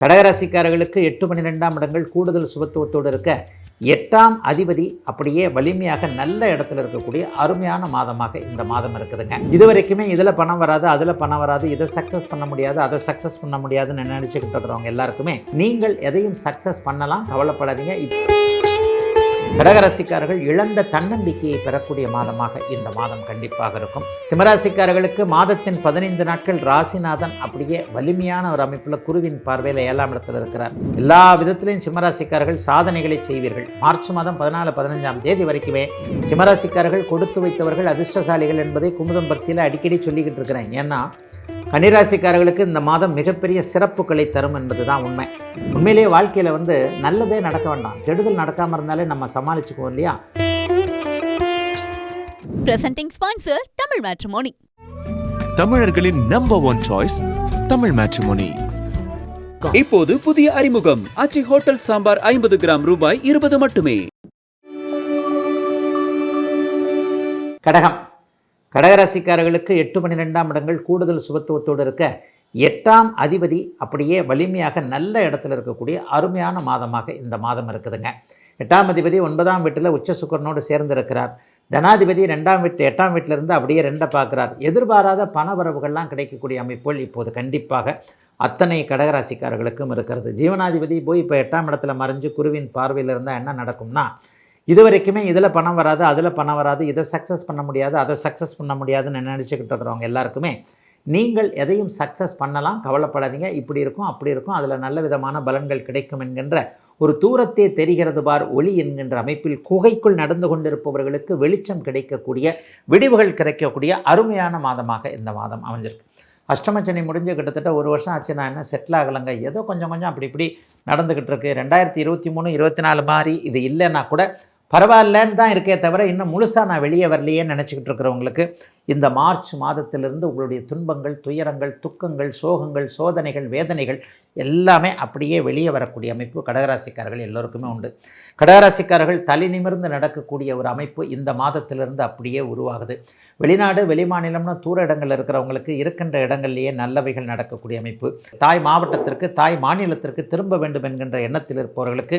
கடகராசிக்காரர்களுக்கு 8, 12ஆம் இடங்கள் கூடுதல் சுபத்துவத்தோடு இருக்க 8ஆம் அதிபதி அப்படியே வலிமையாக நல்ல இடத்துல இருக்கக்கூடிய அருமையான மாதமாக இந்த மாதம் இருக்குதுங்க. இது வரைக்குமே இதில் பணம் வராது, அதில் பணம் வராது, இதை சக்ஸஸ் பண்ண முடியாது, அதை சக்ஸஸ் பண்ண முடியாதுன்னு நினச்சிக்கிட்டு இருக்கிறவங்க எல்லாருக்குமே நீங்கள் எதையும் சக்ஸஸ் பண்ணலாம், கவலைப்படாதீங்க. கடகராசிக்காரர்கள் இழந்த தன்னம்பிக்கையை பெறக்கூடிய மாதமாக இந்த மாதம் கண்டிப்பாக இருக்கும். சிம்மராசிக்காரர்களுக்கு மாதத்தின் 15 நாட்கள் ராசிநாதன் அப்படியே வலிமையான ஒரு அமைப்பில் குருவின் பார்வையில் 7ஆம் இடத்தில் இருக்கிறார். எல்லா விதத்திலையும் சிம்மராசிக்காரர்கள் சாதனைகளை செய்வீர்கள். மார்ச் மாதம் 14, 15ஆம் தேதி வரைக்குமே சிம்மராசிக்காரர்கள் கொடுத்து வைத்தவர்கள் அதிர்ஷ்டசாலிகள் என்பதை குமுதம் பக்தியில் அடிக்கடி சொல்லிக்கிட்டு இருக்கிறேன். ஏன்னா கன்னிராசிக்காரர்களுக்கு இந்த மாதம் மிகப்பெரிய சிறப்புகளை தரும் என்பது தான் உண்மை. உண்மையிலேயே வாழ்க்கையில் நல்லதே நடக்க வேண்டாம், கெடுதல் நடக்காமல் இருந்தாலே நம்ம சமாளிச்சுக்குவோம் இல்லையா? Presenting sponsor Tamil matrimony. தமிழர்களின் நம்பர் 1 சாய்ஸ் தமிழ் மேட்ரிமோனி. இப்போது புதிய அறிமுகம் ஆச்சி ஹோட்டல் சாம்பார் 50 கிராம் ரூபாய் 20 மட்டுமே. கடகம். கடகராசிக்காரர்களுக்கு 8, 12ஆம் இடங்கள் கூடுதல் சுபத்துவத்தோடு இருக்க 8ஆம் அதிபதி அப்படியே வலிமையாக நல்ல இடத்துல இருக்கக்கூடிய அருமையான மாதமாக இந்த மாதம் இருக்குதுங்க. 8ஆம் அதிபதி 9ஆம் வீட்டில் உச்ச சுக்கரனோடு சேர்ந்திருக்கிறார். தனாதிபதி 2ஆம் வீட்டு 8ஆம் வீட்டிலிருந்து அப்படியே 2 பார்க்குறார். எதிர்பாராத பண வரவுகள்லாம் கிடைக்கக்கூடிய அமைப்புகள் இப்போது கண்டிப்பாக அத்தனை கடகராசிக்காரர்களுக்கும் இருக்கிறது. ஜீவனாதிபதி போய் இப்போ 8ஆம் இடத்துல மறைஞ்சு குருவின் பார்வையில் இருந்தால் என்ன நடக்கும்னா, இது வரைக்குமே இதில் பணம் வராது, அதில் பணம் வராது, இதை சக்ஸஸ் பண்ண முடியாது, அதை சக்ஸஸ் பண்ண முடியாதுன்னு நினச்சிக்கிட்டு இருக்கிறவங்க எல்லாருக்குமே நீங்கள் எதையும் சக்ஸஸ் பண்ணலாம், கவலைப்படாதீங்க. இப்படி இருக்கும், அப்படி இருக்கும், அதில் நல்ல விதமான பலன்கள் கிடைக்கும் என்கின்ற ஒரு தூரத்தே தெரிகிறது பார் ஒளி என்கின்ற அமைப்பில் குகைக்குள் நடந்து கொண்டிருப்பவர்களுக்கு வெளிச்சம் கிடைக்கக்கூடிய, விடிவுகள் கிடைக்கக்கூடிய அருமையான மாதமாக இந்த மாதம் அமைஞ்சிருக்கு. அஷ்டமச்சனி முடிஞ்சு கிட்டத்தட்ட 1 வருஷம் ஆச்சு. நான் என்ன செட்டில் ஆகலைங்க, ஏதோ கொஞ்சம் அப்படி இப்படி நடந்துக்கிட்டு இருக்கு. 2023, 24 மாதிரி இது இல்லைன்னா கூட பரவாயில்லன்னு தான் இருக்கே தவிர இன்னும் முழுசாக நான் வெளியே வரலையேன்னு நினச்சிக்கிட்டு இருக்கிறவங்களுக்கு இந்த மார்ச் மாதத்திலிருந்து உங்களுடைய துன்பங்கள், துயரங்கள், துக்கங்கள், சோகங்கள், சோதனைகள், வேதனைகள் எல்லாமே அப்படியே வெளியே வரக்கூடிய அமைப்பு கடகராசிக்காரர்கள் எல்லோருக்குமே உண்டு. கடகராசிக்காரர்கள் தலை நிமிர்ந்து நடக்கக்கூடிய ஒரு அமைப்பு இந்த மாதத்திலிருந்து அப்படியே உருவாகுது. வெளிநாடு, வெளிமாநிலம்னு தூர இடங்கள் இருக்கிறவங்களுக்கு இருக்கின்ற இடங்கள்லேயே நல்லவைகள் நடக்கக்கூடிய அமைப்பு. தாய் மாவட்டத்திற்கு, தாய் மாநிலத்திற்கு திரும்ப வேண்டும் என்கின்ற எண்ணத்தில் இருப்பவர்களுக்கு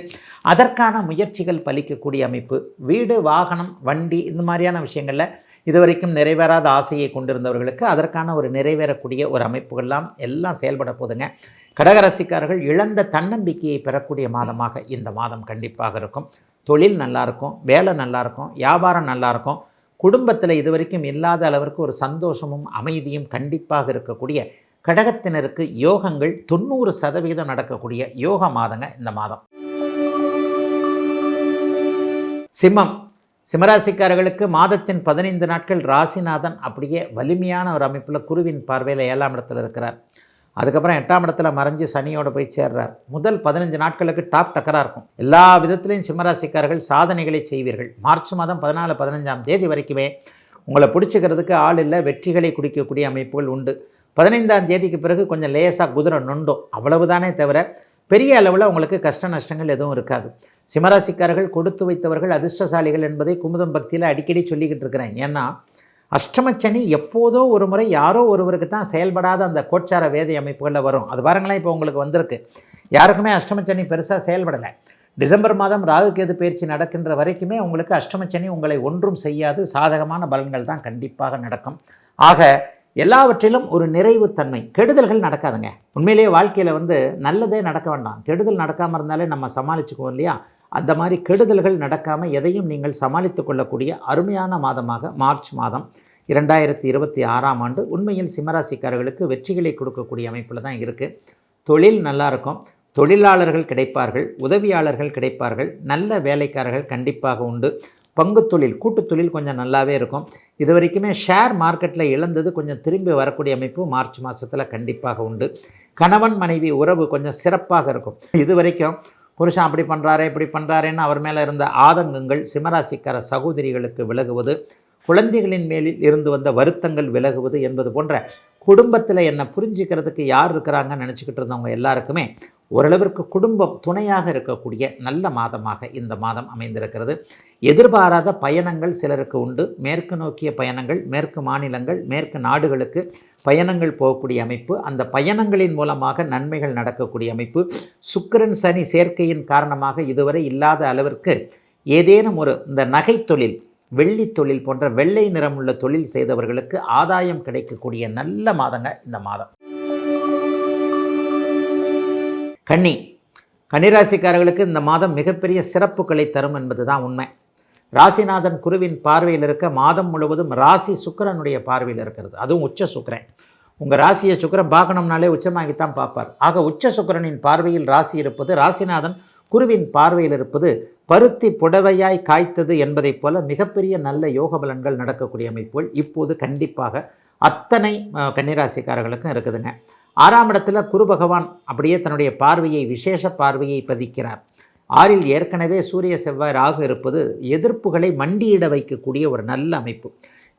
அதற்கான முயற்சிகள் பலிக்கக்கூடிய அமைப்பு. வீடு, வாகனம், வண்டி இந்த மாதிரியான விஷயங்களில் இதுவரைக்கும் நிறைவேறாத ஆசையை கொண்டிருந்தவர்களுக்கு அதற்கான ஒரு நிறைவேறக்கூடிய ஒரு அமைப்புகள்லாம் எல்லாம் செயல்பட போதுங்க. கடகராசிக்காரர்கள் இழந்த தன்னம்பிக்கையை பெறக்கூடிய மாதமாக இந்த மாதம் கண்டிப்பாக இருக்கும். தொழில் நல்லாயிருக்கும், வேலை நல்லாயிருக்கும், வியாபாரம் நல்லாயிருக்கும். குடும்பத்தில் இதுவரைக்கும் இல்லாத அளவிற்கு ஒரு சந்தோஷமும் அமைதியும் கண்டிப்பாக இருக்கக்கூடிய கடகத்தினருக்கு யோகங்கள் 90% நடக்கக்கூடிய யோக மாதங்க இந்த மாதம். சிம்மம். சிம்மராசிக்காரர்களுக்கு மாதத்தின் 15 நாட்கள் ராசிநாதன் அப்படியே வலிமையான ஒரு அமைப்பில் குருவின் பார்வையில் 7ஆம் இடத்துல இருக்கிறார். அதுக்கப்புறம் 8ஆம் இடத்துல மறைஞ்சு சனியோடு போய் சேர்றார். முதல் 15 நாட்களுக்கு டாப் டக்கராக இருக்கும். எல்லா விதத்திலையும் சிம்மராசிக்காரர்கள் சாதனைகளை செய்வீர்கள். மார்ச் மாதம் 14, 15ஆம் தேதி வரைக்குமே உங்களை பிடிச்சிக்கிறதுக்கு ஆள் இல்லை, வெற்றிகளை குடிக்கக்கூடிய அமைப்புகள் உண்டு. 15ஆம் தேதிக்கு பிறகு கொஞ்சம் லேசாக குதிரை நொண்டும், அவ்வளவுதானே தவிர பெரிய அளவில் உங்களுக்கு கஷ்ட நஷ்டங்கள் எதுவும் இருக்காது. சிம்மராசிக்காரர்கள் கொடுத்து வைத்தவர்கள் அதிர்ஷ்டசாலிகள் என்பதை குமுதம் பக்தியில் அடிக்கடி சொல்லிக்கிட்டு இருக்கிறேன். ஏன்னா அஷ்டமச்சனி எப்போதோ ஒரு முறை யாரோ ஒருவருக்கு தான் செயல்படாத அந்த கோச்சார வேதை அமைப்புகளில் வரும். அது பாருங்களேன், இப்போ உங்களுக்கு வந்திருக்கு. யாருக்குமே அஷ்டமச்சனி பெருசாக செயல்படலை. டிசம்பர் மாதம் ராகுகேது பயிற்சி நடக்கின்ற வரைக்குமே உங்களுக்கு அஷ்டமச்சனி உங்களை ஒன்றும் செய்யாது, சாதகமான பலன்கள் தான் கண்டிப்பாக நடக்கும். ஆக எல்லாவற்றிலும் ஒரு நிறைவு தன்மை, கெடுதல்கள் நடக்காதுங்க. உண்மையிலேயே வாழ்க்கையில் நல்லதே நடக்க வேண்டாம், கெடுதல் நடக்காமல் இருந்தாலே நம்ம சமாளிச்சுக்குவோம் இல்லையா? அந்த மாதிரி கெடுதல்கள் நடக்காமல் எதையும் நீங்கள் சமாளித்து கொள்ளக்கூடிய அருமையான மாதமாக மார்ச் மாதம் 2026ஆம் ஆண்டு உண்மையில் சிம்மராசிக்காரர்களுக்கு வெற்றிகளை கொடுக்கக்கூடிய அமைப்பில் தான் இருக்குது. தொழில் நல்லாயிருக்கும், தொழிலாளர்கள் கிடைப்பார்கள், உதவியாளர்கள் கிடைப்பார்கள், நல்ல வேலைக்காரர்கள் கண்டிப்பாக உண்டு. பங்கு தொழில், கூட்டு தொழில் கொஞ்சம் நல்லாவே இருக்கும். இது வரைக்குமே ஷேர் மார்க்கெட்டில் இழந்தது கொஞ்சம் திரும்பி வரக்கூடிய அமைப்பு மார்ச் மாதத்தில் கண்டிப்பாக உண்டு. கணவன் மனைவி உறவு கொஞ்சம் சிறப்பாக இருக்கும். இது வரைக்கும் புருஷன் அப்படி பண்ணுறாரே இப்படி பண்ணுறாரேன்னு அவர் மேலே இருந்த ஆதங்கங்கள் சிம்மராசிக்கார சகோதரிகளுக்கு விலகுவது, குழந்தைகளின் மேலில் இருந்து வந்த வருத்தங்கள் விலகுவது என்பது போன்ற குடும்பத்தில் என்னை புரிஞ்சிக்கிறதுக்கு யார் இருக்கிறாங்கன்னு நினச்சிக்கிட்டு இருந்தவங்க எல்லாருக்குமே ஓரளவிற்கு குடும்பம் துணையாக இருக்கக்கூடிய நல்ல மாதமாக இந்த மாதம் அமைந்திருக்கிறது. எதிர்பாராத பயணங்கள் சிலருக்கு உண்டு. மேற்கு நோக்கிய பயணங்கள், மேற்கு மாநிலங்கள், மேற்கு நாடுகளுக்கு பயணங்கள் போகக்கூடிய அமைப்பு, அந்த பயணங்களின் மூலமாக நன்மைகள் நடக்கக்கூடிய அமைப்பு. சுக்கிரன் சனி சேர்க்கையின் காரணமாக இதுவரை இல்லாத அளவிற்கு ஏதேனும் ஒரு இந்த நகை தொழில், வெள்ளி தொழில் போன்ற வெள்ளை நிறமுள்ள தொழில் செய்தவர்களுக்கு ஆதாயம் கிடைக்கக்கூடிய நல்ல மாதங்க இந்த மாதம். கன்னிராசிக்காரர்களுக்கு இந்த மாதம் மிகப்பெரிய சிறப்புகளை தரும் என்பது தான் உண்மை. ராசிநாதன் குருவின் பார்வையில் இருக்க மாதம் முழுவதும் ராசி சுக்கிரனுடைய பார்வையில் இருக்கிறது. அதுவும் உச்ச சுக்கிரன். உங்கள் ராசியை சுக்கிரன் பார்க்கணும்னாலே உச்சமாகித்தான் பார்ப்பார். ஆக உச்ச சுக்கிரனின் பார்வையில் ராசி இருப்பது, ராசிநாதன் குருவின் பார்வையில் இருப்பது பருத்தி புடவையாய் காய்த்தது என்பதைப் போல மிகப்பெரிய நல்ல யோக பலன்கள் நடக்கக்கூடிய அமைப்புகள் இப்போது கண்டிப்பாக அத்தனை கன்னிராசிக்காரர்களுக்கும் இருக்குதுங்க. 6ஆம் இடத்துல குரு பகவான் அப்படியே தன்னுடைய பார்வையை, விசேஷ பார்வையை பதிக்கிறார். 6இல் ஏற்கனவே சூரிய செவ்வாய் ராகு இருப்பது எதிர்ப்புகளை மண்டியிட வைக்கக்கூடிய ஒரு நல்ல அமைப்பு.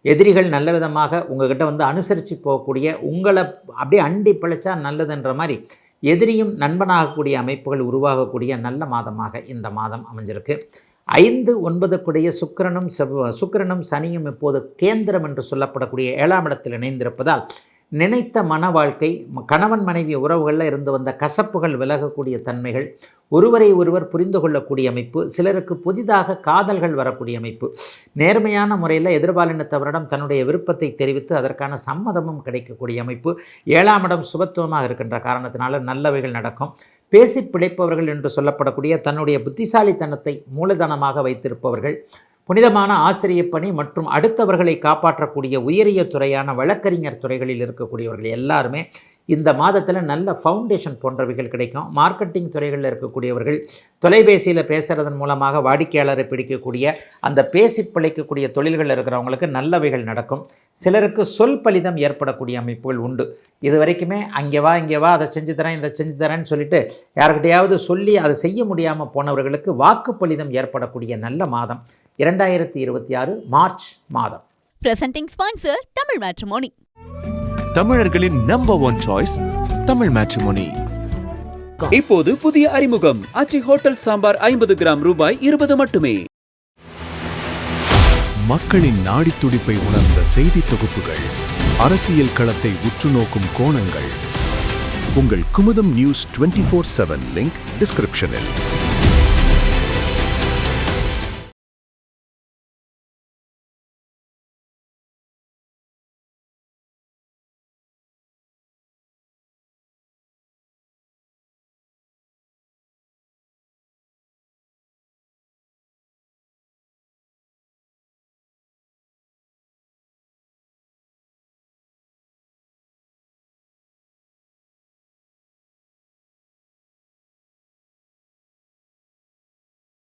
எதிரிகள் நல்ல விதமாக உங்ககிட்ட வந்து அனுசரித்து போகக்கூடிய, உங்களை அப்படியே அண்டி பிழைச்சா நல்லதுன்ற மாதிரி எதிரியும் நண்பனாகக்கூடிய அமைப்புகள் உருவாகக்கூடிய நல்ல மாதமாக இந்த மாதம் அமைஞ்சிருக்கு. 5, 9 சுக்கிரனும் சனியும் இப்போது கேந்திரம் என்று சொல்லப்படக்கூடிய 7ஆம் இடத்தில் இணைந்திருப்பதால் நினைத்த மன வாழ்க்கை, கணவன் மனைவி உறவுகளில் இருந்து வந்த கசப்புகள் விலகக்கூடிய தன்மைகள், ஒருவரை ஒருவர் புரிந்து கொள்ளக்கூடிய அமைப்பு, சிலருக்கு புதிதாக காதல்கள் வரக்கூடிய அமைப்பு, நேர்மையான முறையில் எதிர்பாலினத்தவரிடம் தன்னுடைய விருப்பத்தை தெரிவித்து அதற்கான சம்மதமும் கிடைக்கக்கூடிய அமைப்பு. 7ஆம் இடம் சுபத்துவமாக இருக்கின்ற காரணத்தினால நல்லவைகள் நடக்கும். பேசி பிழைப்பவர்கள் என்று சொல்லப்படக்கூடிய தன்னுடைய புத்திசாலித்தனத்தை மூலதனமாக வைத்திருப்பவர்கள், புனிதமான ஆசிரியப் பணி மற்றும் அடுத்தவர்களை காப்பாற்றக்கூடிய உயரிய துறையான வழக்கறிஞர் துறைகளில் இருக்கக்கூடியவர்கள் எல்லாருமே இந்த மாதத்தில் நல்ல ஃபவுண்டேஷன் போன்றவைகள் கிடைக்கும். மார்க்கெட்டிங் துறைகளில் இருக்கக்கூடியவர்கள் தொலைபேசியில் பேசுகிறதன் மூலமாக வாடிக்கையாளரை பிடிக்கக்கூடிய அந்த பேசி பிழைக்கக்கூடிய தொழில்களில் இருக்கிறவங்களுக்கு நல்லவைகள் நடக்கும். சிலருக்கு சொல் பலிதம் ஏற்படக்கூடிய அமைப்புகள் உண்டு. இது வரைக்குமே அங்கே வா இங்கே வா, அதை செஞ்சு தரேன் இதை செஞ்சு தரேன்னு சொல்லிட்டு யார்கிட்டையாவது சொல்லி அதை செய்ய முடியாமல் போனவர்களுக்கு வாக்கு பலிதம் ஏற்படக்கூடிய நல்ல மாதம் 2026 மார்ச் மாதம். Presenting sponsor Tamil Matrimony. தமிழர்களின் நம்பர் 1 சாய்ஸ் தமிழ் மேட்ரிமோனி. இப்போது புதிய அறிமுகம் ஆச்சி ஹோட்டல் சாம்பார் 50 கிராம் ரூபாய் 20 மட்டுமே. மக்களின் நாடி துடிப்பை உணர்ந்த செய்தி தொகுப்புகள், அரசியல் களத்தை உற்றுநோக்கும் கோணங்கள். உங்கள் குமுதம் நியூஸ் 24/7 லிங்க் டிஸ்கிரிப்ஷனில்.